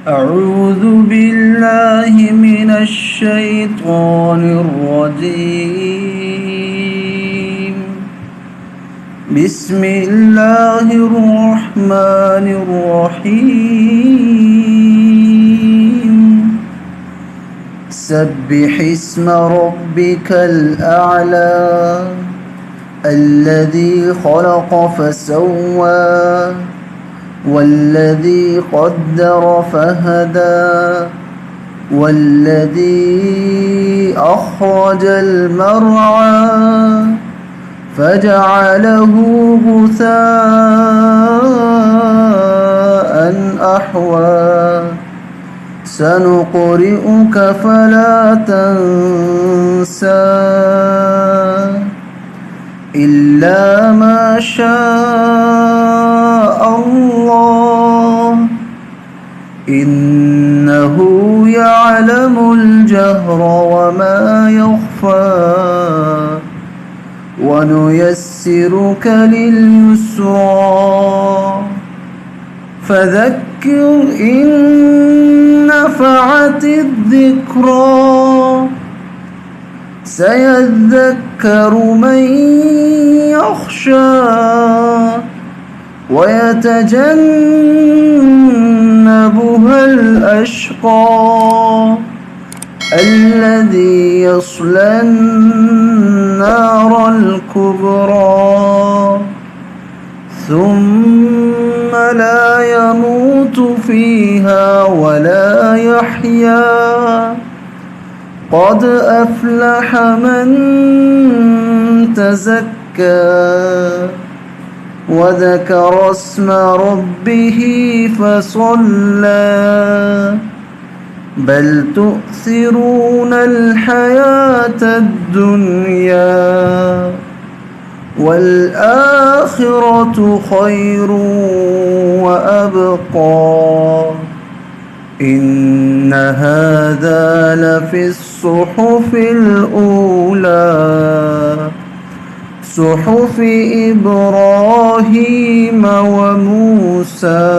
أعوذ بالله من الشيطان الرجيم. بسم الله الرحمن الرحيم. سبح اسم ربك الأعلى الذي خلق فسوى والذي قدر فهدى والذي أخرج المرعى فجعله غثاء أحوى سنقرئك فلا تنسى إلا ما شاء الله إنه يعلم الجهر وما يخفى ونيسرك لليسرى فذكر إن نفعت الذكرى سيذكر من يخشى ويتجنبها الأشقى الذي يصلى النار الكبرى ثم لا يموت فيها ولا يحيا قد أفلح من تزكى وذكر اسم ربه فصلى بل تؤثرون الحياة الدنيا والآخرة خير وأبقى إن هذا لفي الصحف الأولى صحف إبراهيم وموسى